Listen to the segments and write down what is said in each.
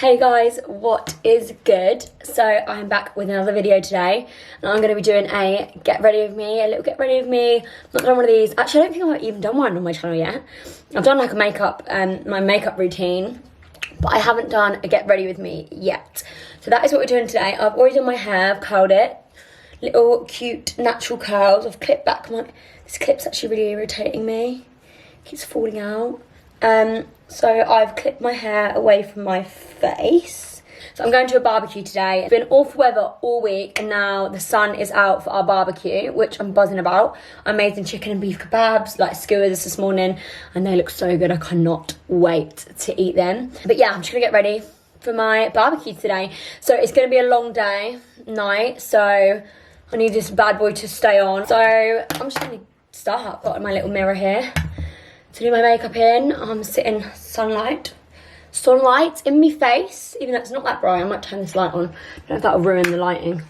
Hey guys, what is good? So I'm back with another video today and I'm going to be doing a get ready with me, a little get ready with me. I've not done one of these. Actually, I don't think I've even done one on my channel yet. I've done like a makeup, my makeup routine, but I haven't done a get ready with me yet. So that is what we're doing today. I've already done my hair, I've curled it. Little cute natural curls. I've clipped back my, this clip's actually really irritating me. It keeps falling out. So I've clipped my hair away from my face. So I'm going to a barbecue today. It's been awful weather all week and now the sun is out for our barbecue, which I'm buzzing about. I made some chicken and beef kebabs, like skewers this morning, and they look so good. I cannot wait to eat them. But yeah, I'm just gonna get ready for my barbecue today. So it's gonna be a long night, so I need this bad boy to stay on. So I'm just gonna start. I've got my little mirror here to do my makeup in. I'm sitting sunlight in my face, even though it's not that bright. I might turn this light on. I don't know if that'll ruin the lighting.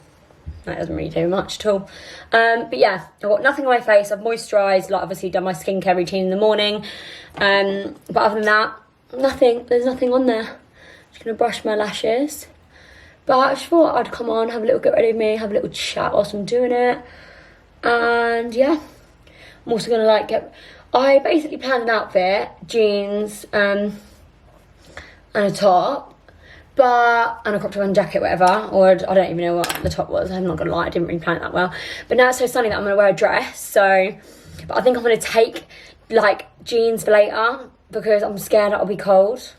That doesn't really do much at all. But yeah, I've got nothing on my face. I've moisturised, like obviously done my skincare routine in the morning. But other than that, nothing. There's nothing on there. Just gonna brush my lashes. But I just thought I'd come on, have a little get ready with me, have a little chat whilst I'm doing it. And yeah, I'm also gonna like I basically planned an outfit, jeans, and a top, and a crop top and jacket, whatever, or I don't even know what the top was. I'm not gonna lie, I didn't really plan it that well. But now it's so sunny that I'm gonna wear a dress, so, but I think I'm gonna take like jeans for later because I'm scared it'll be cold.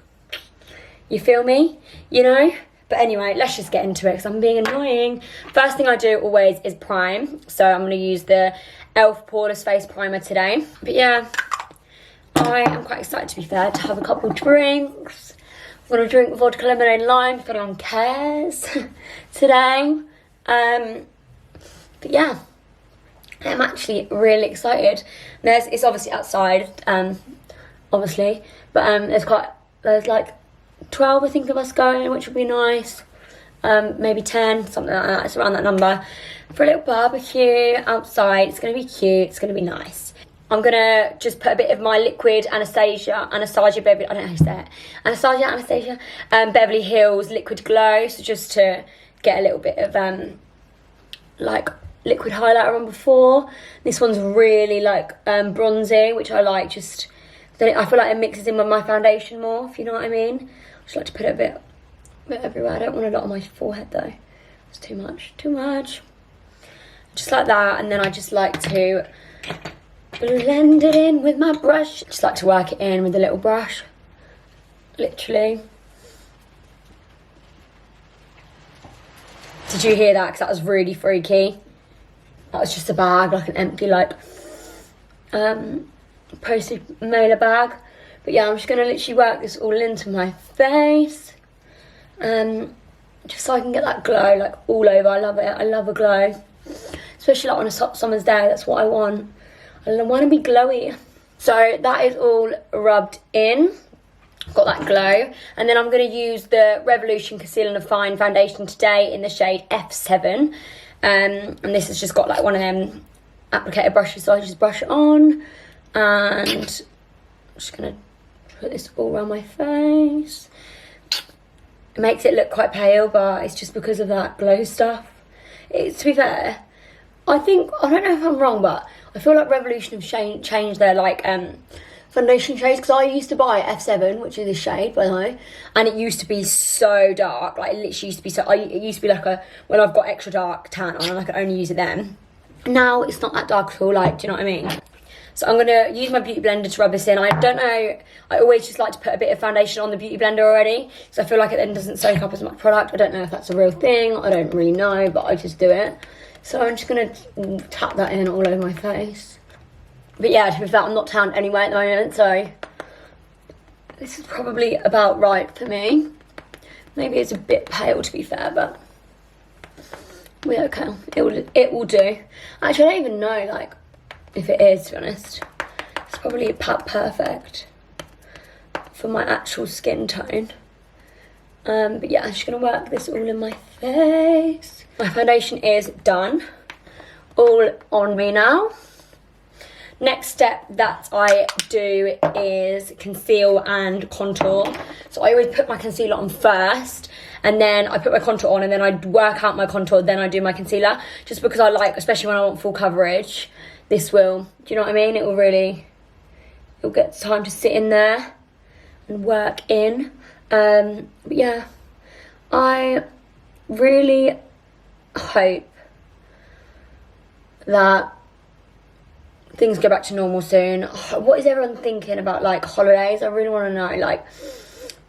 You feel me? You know? But anyway, let's just get into it because I'm being annoying. First thing I do always is prime. So I'm going to use the e.l.f. Poreless Face Primer today. But yeah, I am quite excited, to be fair, to have a couple of drinks. I'm going to drink vodka lemonade and lime if anyone cares today. But yeah, I'm actually really excited. It's obviously outside, obviously. But there's like 12 I think of us going, which would be nice. Maybe 10, something like that. It's around that number for a little barbecue outside. It's going to be cute, it's going to be nice. I'm going to just put a bit of my liquid Anastasia Beverly, I don't know how you say it, Anastasia Beverly Hills Liquid Glow, so just to get a little bit of like liquid highlighter on before. This one's really like bronzy, which I like. Just I feel like it mixes in with my foundation more, if you know what I mean. I just like to put it a bit everywhere. I don't want a lot on my forehead though. It's too much. Just like that, and then I just like to blend it in with my brush. Just like to work it in with a little brush. Literally. Did you hear that? Because that was really freaky. That was just a bag, like an empty like postage mailer bag. But yeah, I'm just gonna literally work this all into my face, just so I can get that glow like all over. I love it. I love a glow, especially like on a summer's day. That's what I want. I want to be glowy. So that is all rubbed in. Got that glow, and then I'm gonna use the Revolution Concealing and Fine foundation today in the shade F7, and this has just got like one of them applicator brushes, so I just brush it on. And I'm just gonna put this all around my face. It makes it look quite pale, but it's just because of that glow stuff. To be fair, I don't know if I'm wrong, but I feel like Revolution have changed their like foundation shades, because I used to buy F7, which is this shade by the way, and it used to be so dark. Like it literally used to be it used to be like when I've got extra dark tan on and I can only use it then. Now it's not that dark at all, like, do you know what I mean? So I'm going to use my beauty blender to rub this in. I don't know, I always just like to put a bit of foundation on the beauty blender already, so I feel like it then doesn't soak up as much product. I don't know if that's a real thing, I don't really know, but I just do it. So I'm just going to tap that in all over my face. But yeah, to be fair, I'm not tanned anyway at the moment, so this is probably about right for me. Maybe it's a bit pale, to be fair, but we're okay. It will do. Actually, I don't even know, like, if it is, to be honest. It's probably perfect for my actual skin tone. But yeah, I'm just going to work this all in my face. My foundation is done. All on me now. next step that I do is conceal and contour. So I always put my concealer on first, and then I put my contour on, and then I work out my contour, then I do my concealer, just because I like, especially when I want full coverage, this will, do you know what I mean? It'll get time to sit in there and work in. But yeah, I really hope that things go back to normal soon. What is everyone thinking about, like, holidays? I really want to know. Like,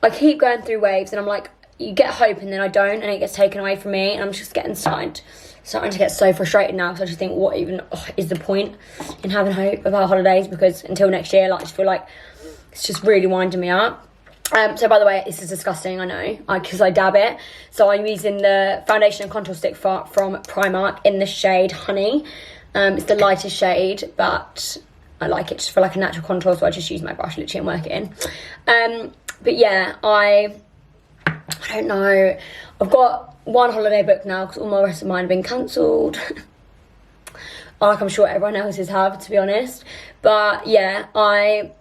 I keep going through waves, and I'm like, you get hope, and then I don't, and it gets taken away from me, and I'm just starting to get so frustrated now, because I just think, what even is the point in having hope about holidays? Because until next year, like, I just feel like it's just really winding me up. So by the way, this is disgusting, I know, because I dab it. So I'm using the foundation and contour stick from Primark in the shade Honey. It's the lightest shade, but I like it just for like a natural contour, so I just use my brush literally and work it in. But yeah, I don't know. I've got one holiday booked now, because all my rest of mine have been cancelled. Like I'm sure everyone else's have, to be honest. But yeah,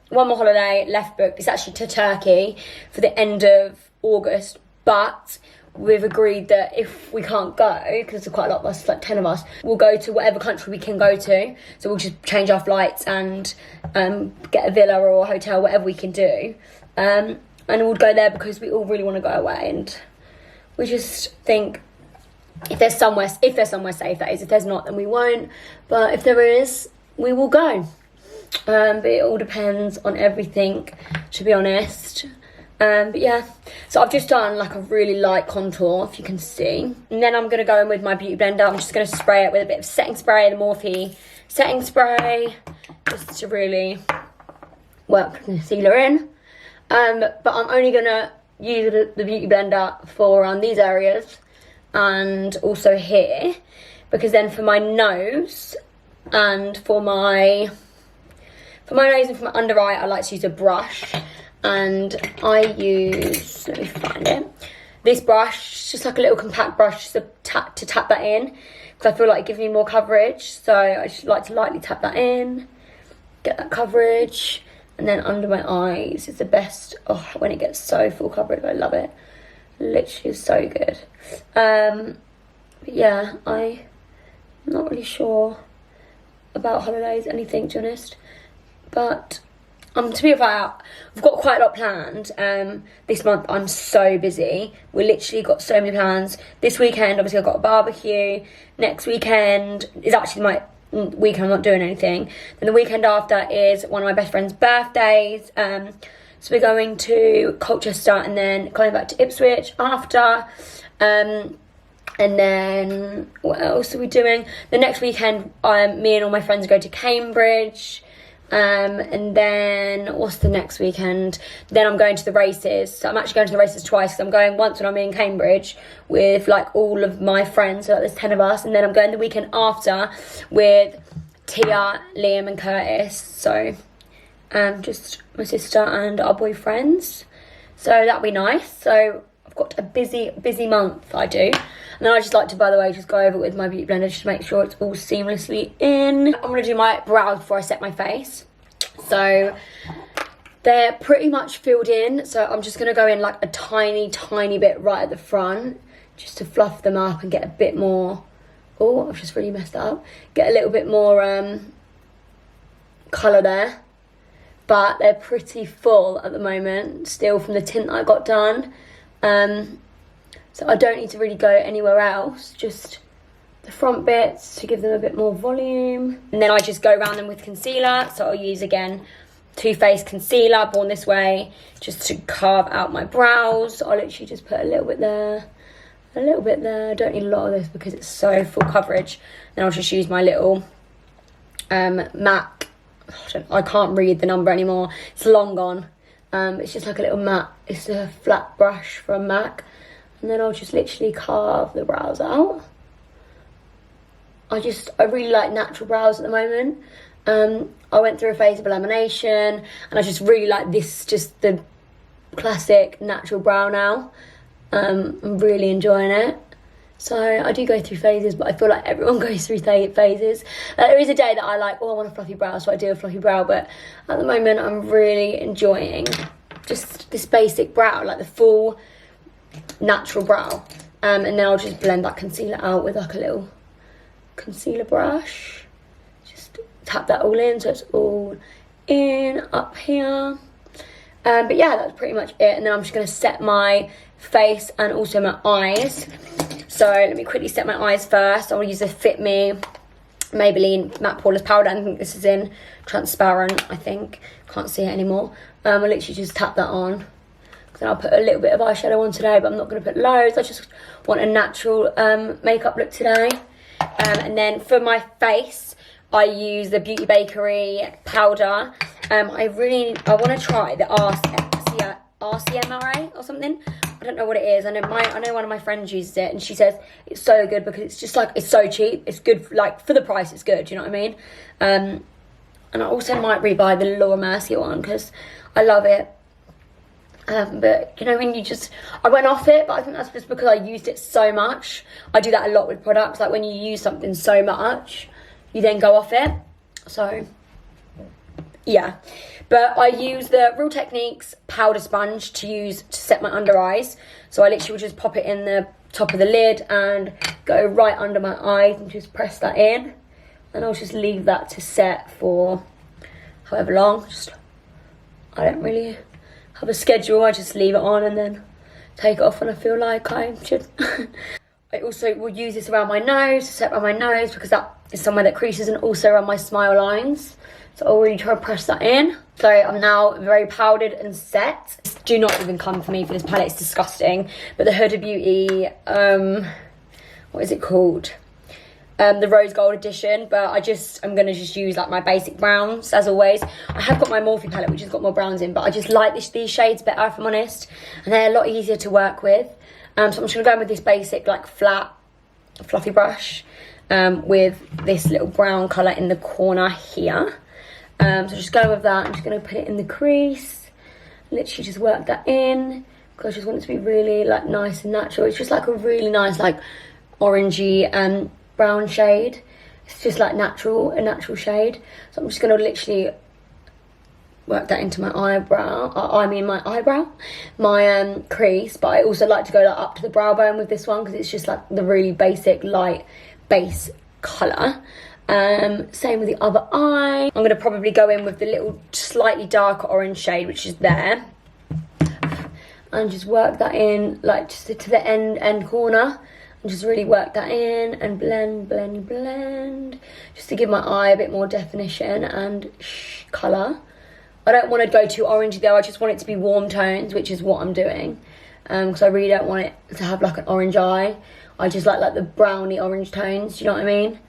one more holiday left booked. It's actually to Turkey for the end of August. But we've agreed that if we can't go, because there's quite a lot of us, like 10 of us, we'll go to whatever country we can go to. So we'll just change our flights and get a villa or a hotel, whatever we can do. And we'll go there because we all really want to go away. And we just think, if there's somewhere safe, that is. If there's not, then we won't. But if there is, we will go. But it all depends on everything, to be honest. But yeah, so I've just done like a really light contour, if you can see. And then I'm going to go in with my beauty blender. I'm just going to spray it with a bit of setting spray, the Morphe setting spray, just to really work the concealer in. But I'm only going to use the beauty blender for around these areas and also here, because then for my nose and for my nose and for my under eye, I like to use a brush. And I use, let me find it, this brush, just like a little compact brush to tap that in, because I feel like it gives me more coverage. So I just like to lightly tap that in, get that coverage. And then under my eyes is the best. Oh, when it gets so full coverage, I love it. Literally is so good. But yeah, I'm not really sure about holidays, anything, to be honest. But to be fair, I've got quite a lot planned. This month I'm so busy. We literally got so many plans. This weekend, obviously, I've got a barbecue. Next weekend is actually my weekend. I'm not doing anything. Then the weekend after is one of my best friend's birthdays. So we're going to Colchester and then coming back to Ipswich after. And then what else are we doing? The next weekend, me and all my friends go to Cambridge. And then what's the next weekend? Then I'm going to the races. So I'm actually going to the races twice. So I'm going once when I'm in Cambridge with like all of my friends. So like, there's 10 of us. And then I'm going the weekend after with Tia, Liam and Curtis. So just my sister and our boyfriends. So that'll be nice. So I've got a busy month, I do. And then I just like to, by the way, just go over it with my beauty blender just to make sure it's all seamlessly in. I'm going to do my brows before I set my face. So they're pretty much filled in. So I'm just going to go in like a tiny bit right at the front just to fluff them up and get a bit more... Oh, I've just really messed that up. Get a little bit more colour there. But they're pretty full at the moment, still from the tint that I got done. So I don't need to really go anywhere else, just the front bits to give them a bit more volume. And then I just go around them with concealer. So I'll use, again, Too Faced concealer, Born This Way, just to carve out my brows. I'll literally just put a little bit there, a little bit there. I don't need a lot of this because it's so full coverage. Then I'll just use my little MAC. I can't read the number anymore. It's long gone. It's just like a little matte. It's a flat brush from MAC. And then I'll just literally carve the brows out. I really like natural brows at the moment. I went through a phase of lamination. And I just really like this, just the classic natural brow now. I'm really enjoying it. So I do go through phases, but I feel like everyone goes through phases. There is a day that I like, oh, I want a fluffy brow, so I do a fluffy brow. But at the moment, I'm really enjoying just this basic brow, like the full natural brow. And then I'll just blend that concealer out with like a little concealer brush. Just tap that all in so it's all in up here. But yeah, that's pretty much it. And then I'm just going to set my face and also my eyes. So let me quickly set my eyes first. I'll use the Fit Me Maybelline Matte Poreless Powder. I think this is in transparent, I think. Can't see it anymore. I'll literally just tap that on. Then I'll put a little bit of eyeshadow on today, but I'm not going to put loads. I just want a natural makeup look today. And then for my face, I use the Beauty Bakery powder. I want to try the RCMRA or something. I don't know what it is. I know one of my friends uses it, and she says it's so good because it's just like, it's so cheap. It's good, like, for the price, it's good. You know what I mean? And I also might rebuy the Laura Mercier one because I love it. But you know, when I went off it, but I think that's just because I used it so much. I do that a lot with products. Like when you use something so much, you then go off it. So yeah, but I use the Real Techniques powder sponge to set my under eyes. So I literally will just pop it in the top of the lid and go right under my eyes and just press that in, and I'll just leave that to set for however long. I don't really have a schedule. I just leave it on and then take it off when I feel like I should. I also will use this around my nose, to set around my nose, because that is somewhere that creases, and also around my smile lines. So I'll really try to press that in. So I'm now very powdered and set. Do not even come for me for this palette, it's disgusting. But the Huda Beauty, what is it called? The Rose Gold Edition, but I'm going to just use like my basic browns as always. I have got my Morphe palette, which has got more browns in, but I just like these shades better, if I'm honest. And they're a lot easier to work with. So I'm just going to go in with this basic like flat, fluffy brush with this little brown colour in the corner here. So just go with that. I'm just going to put it in the crease. Literally just work that in, because I just want it to be really like nice and natural. It's just like a really nice like orangey brown shade. It's just like a natural shade. So I'm just going to literally work that into my eyebrow. My crease. But I also like to go like up to the brow bone with this one, because it's just like the really basic light base colour. Same with the other eye. I'm going to probably go in with the little slightly darker orange shade, which is there, and just work that in like just to the end corner. And just really work that in and blend, just to give my eye a bit more definition and colour. I don't want to go too orangey though. I just want it to be warm tones, which is what I'm doing, because I really don't want it to have like an orange eye. I just like the browny orange tones, do you know what I mean?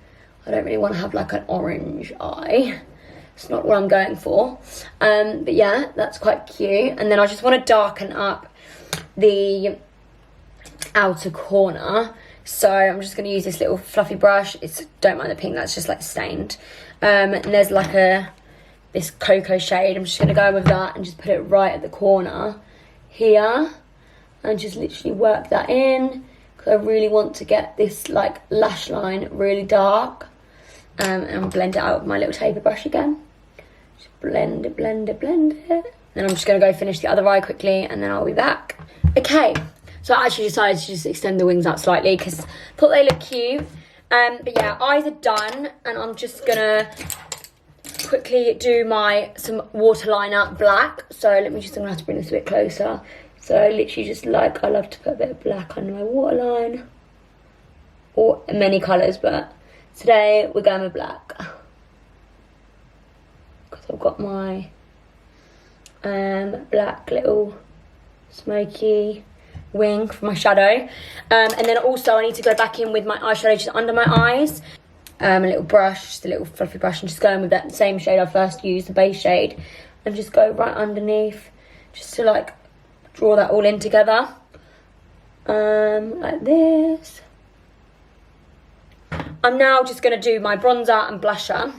I don't really want to have like an orange eye. It's not what I'm going for. But yeah, that's quite cute. And then I just want to darken up the outer corner. So I'm just going to use this little fluffy brush. Don't mind the pink, that's just like stained. And there's like this cocoa shade. I'm just going to go with that and just put it right at the corner here. And just literally work that in, because I really want to get this like lash line really dark. And blend it out with my little taper brush again. Just blend it. Then I'm just going to go finish the other eye quickly, and then I'll be back. Okay, so I actually decided to just extend the wings out slightly because I thought they look cute. But yeah, eyes are done, and I'm just going to quickly do some waterliner black. So I'm going to have to bring this a bit closer. So literally just like, I love to put a bit of black under my waterline. Or many colours, but today we're going with black. Because I've got my black little smoky wing for my shadow. And then also I need to go back in with my eyeshadow just under my eyes. A little brush, just a little fluffy brush, and just go in with that same shade I first used, the base shade. And just go right underneath, just to like draw that all in together. Like this. I'm now just going to do my bronzer and blusher.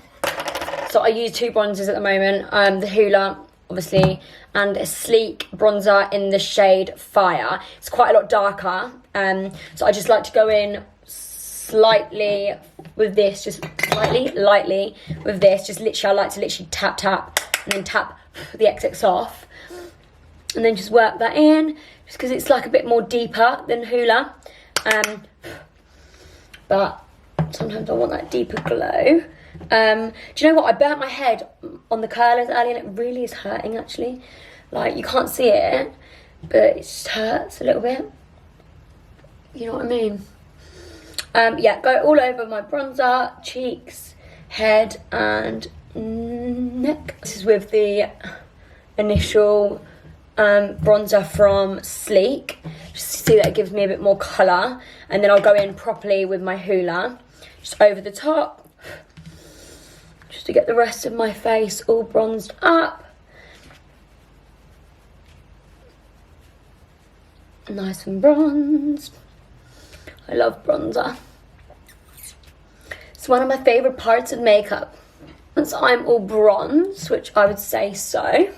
So I use two bronzers at the moment. The Hoola obviously, and a sleek bronzer in the shade Fire. It's quite a lot darker, so I just like to go in slightly with this, just slightly, lightly with this. Just literally, I like to literally tap, tap, and then tap the excess off, and then just work that in, just because it's like a bit more deeper than Hoola. But sometimes I want that deeper glow. Do you know what? I burnt my head on the curlers earlier, and it really is hurting actually. Like, you can't see it, but it just hurts a little bit. You know what I mean? Yeah, go all over my bronzer, cheeks, head, and neck. This is with the initial bronzer from Sleek, just to see that it gives me a bit more colour. And then I'll go in properly with my Hoola, just over the top, just to get the rest of my face all bronzed up. Nice and bronzed. I love bronzer. It's one of my favourite parts of makeup. Once I'm all bronzed, which I would say so,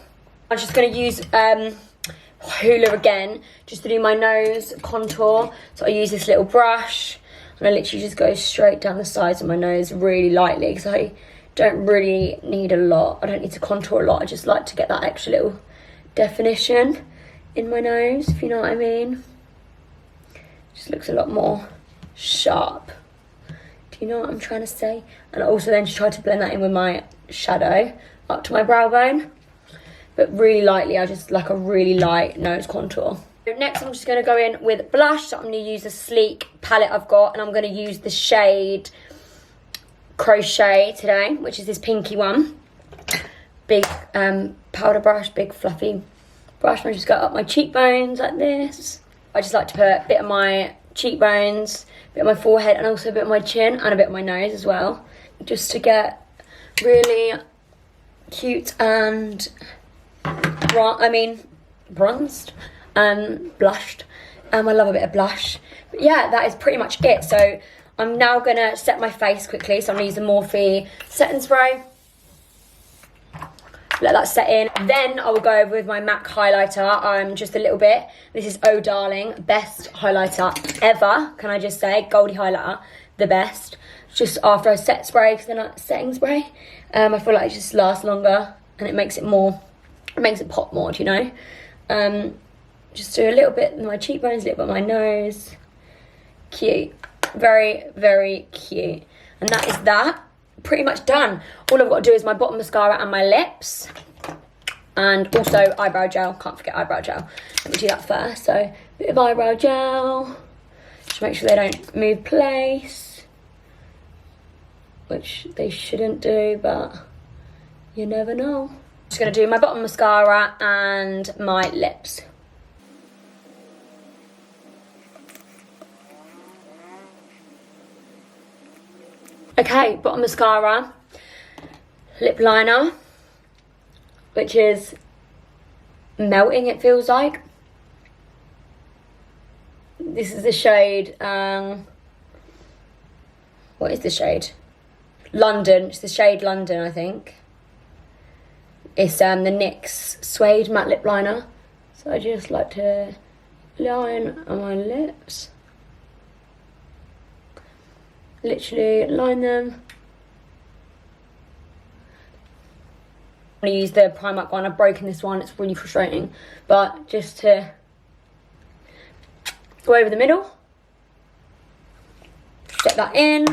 I'm just going to use Hoola again, just to do my nose contour. So I use this little brush, and I literally just go straight down the sides of my nose really lightly, because I don't really need a lot. I don't need to contour a lot. I just like to get that extra little definition in my nose, if you know what I mean. Just looks a lot more sharp. Do you know what I'm trying to say? And I also then just try to blend that in with my shadow up to my brow bone. But really lightly, I just like a really light nose contour. Next, I'm just going to go in with blush. So I'm going to use a Sleek palette I've got, and I'm going to use the shade Crochet today, which is this pinky one. Big powder brush, big fluffy brush, and I just go up my cheekbones like this. I just like to put a bit of my cheekbones, a bit of my forehead, and also a bit of my chin, and a bit of my nose as well, just to get really cute and bronzed and blushed. I love a bit of blush. But yeah, that is pretty much it. So I'm now gonna set my face quickly. So I'm gonna use the Morphe setting spray. Let that set in. Then I will go over with my MAC highlighter, just a little bit. This is Oh Darling, best highlighter ever. Can I just say, Goldie highlighter, the best. Just after I set spray, because then I setting spray, I feel like it just lasts longer, and it makes it more, it makes it pop more, do you know? Just do a little bit in my cheekbones, a little bit on my nose. Cute, very, very cute. And that is that. Pretty much done. All I've got to do is my bottom mascara and my lips, and also eyebrow gel. Can't forget eyebrow gel. Let me do that first. So a bit of eyebrow gel, just make sure they don't move place, which they shouldn't do, but you never know. Just gonna do my bottom mascara and my lips. Okay, bottom mascara, lip liner, which is melting, it feels like. This is the shade, what is the shade? London, it's the shade London, I think. It's the NYX Suede Matte Lip Liner. So I just like to line on my lips. Literally line them. I'm going to use the Primark one. I've broken this one. It's really frustrating. But just to go over the middle. Get that in.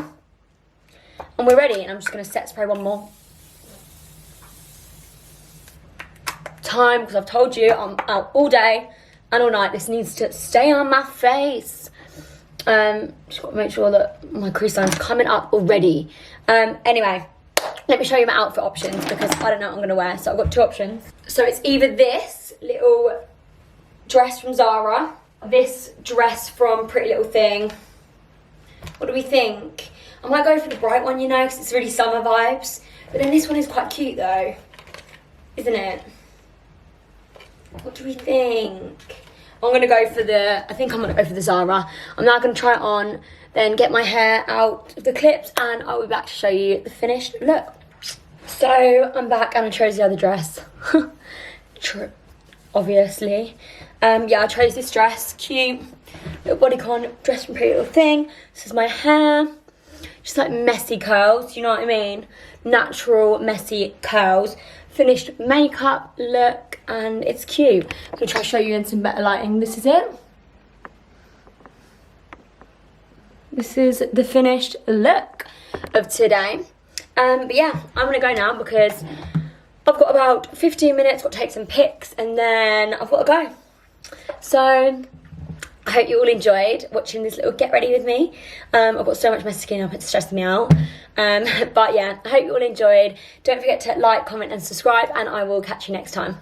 And we're ready. And I'm just going to set spray one more time, because I've told you I'm out all day and all night. This needs to stay on my face. Just got to make sure that my crease line's coming up already. Anyway, let me show you my outfit options, because I don't know what I'm going to wear. So I've got two options. So it's either this little dress from Zara, this dress from Pretty Little Thing. What do we think? I might go for the bright one, you know, because it's really summer vibes. But then this one is quite cute though, isn't it? What do we think? I'm going to go for the, I think I'm going to go for the Zara. I'm now going to try it on, then get my hair out of the clips, and I'll be back to show you the finished look. So I'm back and I chose the other dress. Obviously. Yeah, I chose this dress. Cute. Little bodycon dress from Pretty Little Thing. This is my hair. Just like messy curls, you know what I mean? Natural, messy curls. Finished makeup look, and it's cute. I'm gonna try to show you in some better lighting. This is it. This is the finished look of today. But yeah, I'm gonna go now because I've got about 15 minutes, got to take some pics, and then I've got to go. So I hope you all enjoyed watching this little get ready with me. I've got so much messy skin up, it's stressing me out. But yeah, I hope you all enjoyed. Don't forget to like, comment and subscribe, and I will catch you next time.